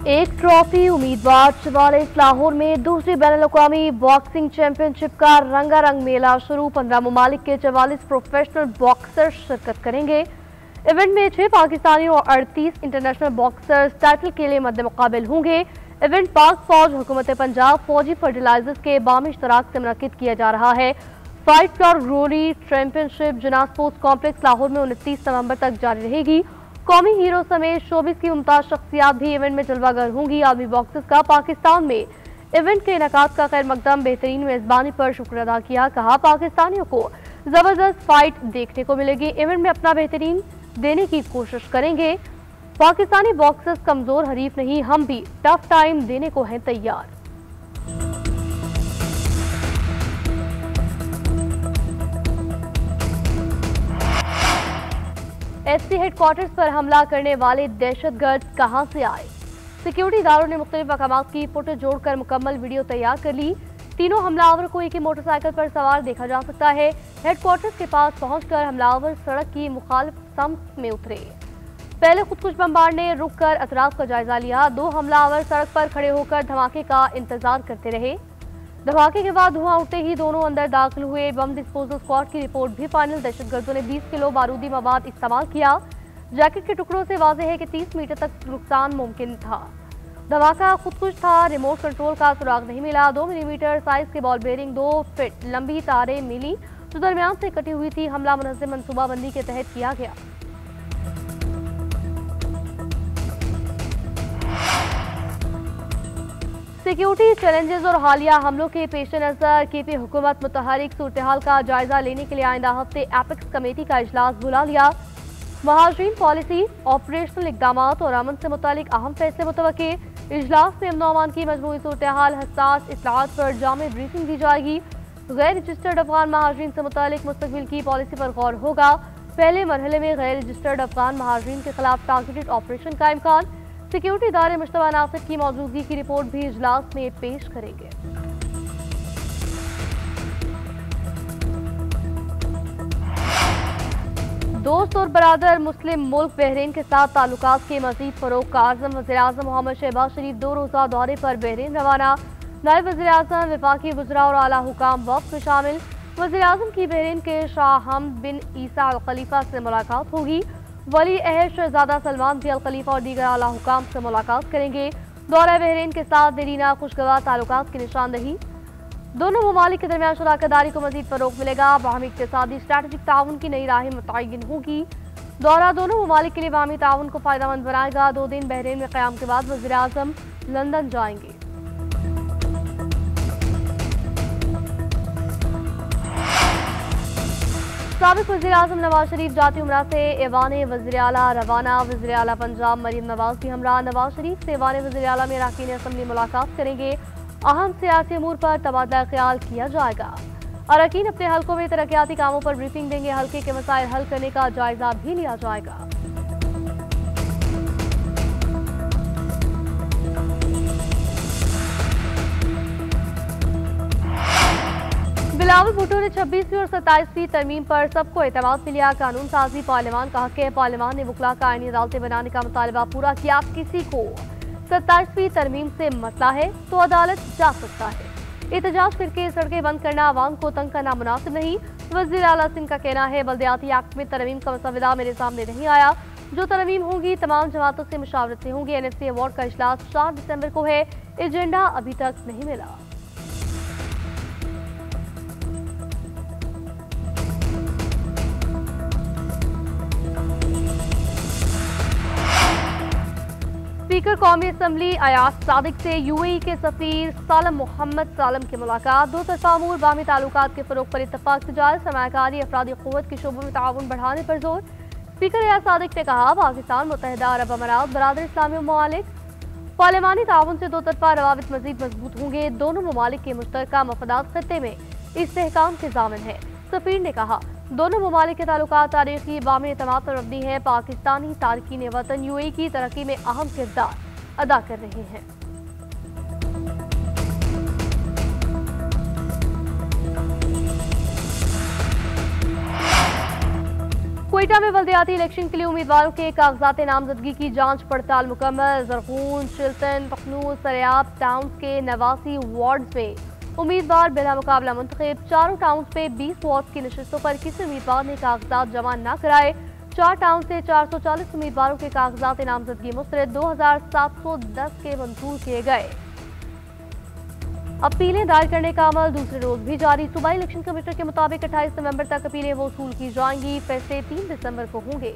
एक ट्रॉफी उम्मीदवार 44 लाहौर में दूसरी बैनुल-अक़वामी बॉक्सिंग चैंपियनशिप का रंगारंग मेला शुरू। 15 ममालिक के 44 प्रोफेशनल बॉक्सर्स शिरकत करेंगे। इवेंट में 6 पाकिस्तानी और 38 इंटरनेशनल बॉक्सर्स टाइटल के लिए मद्दे मुकाबिल होंगे। इवेंट पाक फौज, हुकूमत पंजाब, फौजी फर्टिलाइजर्स के बामी इश्तराक से मुनक्किद किया जा रहा है। Fight for glory championship Jinnah sports complex Lahore में 29 नवंबर तक जारी रहेगी। कौमी हीरो समेत शोबिस की मुमताज शख्सियात भी इवेंट में जलवागर होंगी। आदमी बॉक्सर्स का पाकिस्तान में इवेंट के इनेकाद का खैर मकदम बेहतरीन मेजबानी पर शुक्र अदा किया। कहा, पाकिस्तानियों को जबरदस्त फाइट देखने को मिलेगी। इवेंट में अपना बेहतरीन देने की कोशिश करेंगे। पाकिस्तानी बॉक्सर्स कमजोर हरीफ नहीं, हम भी टफ टाइम देने को हैं तैयार। एसपी हेडक्वार्टर्स पर हमला करने वाले दहशतगर्द कहां से आए? सिक्योरिटी इदारों ने मुख्तलिफ मकामात की फुटेज जोड़कर मुकम्मल वीडियो तैयार कर ली। तीनों हमलावर को एक ही मोटरसाइकिल पर सवार देखा जा सकता है। हेडक्वार्टर्स के पास पहुंचकर हमलावर सड़क की मुखालिफ समत में उतरे। पहले खुदकुश बमबार ने रुक कर अतराफ का जायजा लिया। 2 हमलावर सड़क पर खड़े होकर धमाके का इंतजार करते रहे। धमाके के बाद धुआं उठते ही दोनों अंदर दाखिल हुए। बम डिस्पोजल स्क्वाड की रिपोर्ट भी फाइनल। दहशतगर्दों ने 20 किलो बारूदी मवाद इस्तेमाल किया। जैकेट के टुकड़ों से वाज़ेह है कि 30 मीटर तक नुकसान मुमकिन था। धमाका खुदकुश था। रिमोट कंट्रोल का सुराग नहीं मिला। 2 मिलीमीटर साइज के बॉल बेरिंग, 2 फीट लंबी तारें मिली जो दरमियान से कटी हुई थी। हमला मुनज़्ज़म मनसूबाबंदी के तहत किया गया। सिक्योरिटी चैलेंजेस और हालिया हमलों के पेश नजर केपी हुकूमत मुतहरिक सूरत-ए-हाल का जायजा लेने के लिए आइंदा हफ्ते एपेक्स कमेटी का इजलास बुला लिया। महाजरीन पॉलिसी, ऑपरेशनल इकदाम और अमन से मुतालिक अहम फैसले मुतवक्के। इजलास में अमन अमान की मजमूई सूरत-ए-हाल, हसास इत्तलात पर जामे ब्रीफिंग दी जाएगी। गैर रजिस्टर्ड अफगान महाजरीन से मुतालिक मुस्तकबिल की पॉलिसी पर गौर होगा। पहले मरहले में गैर रजिस्टर्ड अफगान महाजरीन के खिलाफ टारगेटेड ऑपरेशन का इम्कान। सिक्योरिटी इदारे मुश्तबा नासिर की मौजूदगी की रिपोर्ट भी इजलास में पेश करेंगे। दोस्त और बरादर मुस्लिम मुल्क बहरीन के साथ ताल्लुकात के मजीद फरोग का आज़म। वज़ीर-ए-आज़म मोहम्मद शहबाज शरीफ 2 रोज़ा दौरे पर बहरीन रवाना। नायब वज़ीर-ए-आज़म, वफाकी वज़रा और आला हुकाम वफ़द में शामिल। वज़ीर-ए-आज़म की बहरीन के शाह हमद बिन ईसा अल खलीफा से मुलाकात होगी। वली अहद शहजादा सलमान भी अल खलीफा और दीगर आला हुकाम से मुलाकात करेंगे। दौरा बहरीन के साथ देरीना खुशगवार ताल्लुकात की निशानदही। दोनों ममालिक के दरमियान शराकतदारी को मजीद फरोग मिलेगा। बाहमी इक़्तिसादी स्ट्रैटेजिक ताउन की नई राहें मुतय्यन होगी। दौरा दोनों ममालिक के लिए बाहमी ताउन को फायदेमंद बनाएगा। 2 दिन बहरीन में क़याम के बाद वज़ीर-ए-आज़म लंदन जाएंगे। साबिक़ वज़ीर-ए-आज़म नवाज शरीफ जाती उमरा से ऐवान वज़ीर आला रवाना। वज़ीर आला पंजाब मरीम नवाज भी हमरा। नवाज शरीफ से ऐवान वज़ीर आला में अरकान असम्बली मुलाकात करेंगे। अहम सियासी अमूर पर तबादला ख्याल किया जाएगा। अरकान अपने हल्कों में तरक्याती कामों पर ब्रीफिंग देंगे। हल्के के मसाइल हल करने का जायजा भी लिया जाएगा। बिलावल भुट्टो ने 26वीं और 27वीं तरमीम पर सबको एतमाद में लिया। कानून साजी पार्लियामान का हक है। पार्लियामान ने वकला का आईनी अदालतें बनाने का मुतालबा पूरा किया। किसी को 27वीं तरमीम से मसला है तो अदालत जा सकता है। एहतजाज करके सड़कें बंद करना, आवाम को तंग करना मुनासिब नहीं। वज़ीर आला सिंध का कहना है, बल्दियाती एक्ट में तरमीम का मसवदा मेरे सामने नहीं आया। जो तरमीम होंगी तमाम जमातों से मुशावरत से होंगी। NFC अवार्ड का इजलास 4 दिसंबर को है। एजेंडा अभी तक नहीं मिला। स्पीकर कौमी असम्बली अयाज सादिक से UAE के सफीर सालम मोहम्मद सालम की मुलाकात। 2 तरफा अमूर बाहमी ताल्लुकात के फरोग पर इत्तफाक, तिजारत, सरमायाकारी, अफरादी क़ुव्वत के शोबों में ताउन बढ़ाने पर जोर। स्पीकर अयाज सादिक ने कहा, पाकिस्तान, मुत्तहिदा अरब अमारात, बरादर इस्लामी ममालिक पार्लियामानी ताउन से 2 तरफा रवाबित मजीद मजबूत होंगे। दोनों ममालिक के मुश्तरका मफादात खत्ते में इस्तेहकाम के ज़ामिन है। सफीर ने कहा, दोनों ममालिक के ताल्लुकात तारीखी बामी एतमाद पर मबनी है। पाकिस्तानी तारकीन वतन UAE की तरक्की में अहम किरदार अदा कर रहे हैं। क्वेटा में बल्दियाती इलेक्शन के लिए उम्मीदवारों के कागजात नामजदगी की जांच पड़ताल मुकम्मल। जरगून, चिल्तन, पखनूर, सरेआब टाउन्स के 89 वार्ड्स में उम्मीदवार बिना मुकाबला मुंतखब। चारों टाउन्स पे 20 वार्ड की नशिस्तों पर किसी उम्मीदवार ने कागजात जमा न कराए। 4 टाउन से 440 उम्मीदवारों के कागजात नामजदगी मुस्तरद, 2710 के मंजूर किए गए। अपीलें दायर करने का अमल दूसरे रोज भी जारी। सूबाई इलेक्शन कमिश्नर के मुताबिक 28 नवंबर तक अपीलें वसूल की जाएंगी। फैसले 3 दिसंबर को होंगे।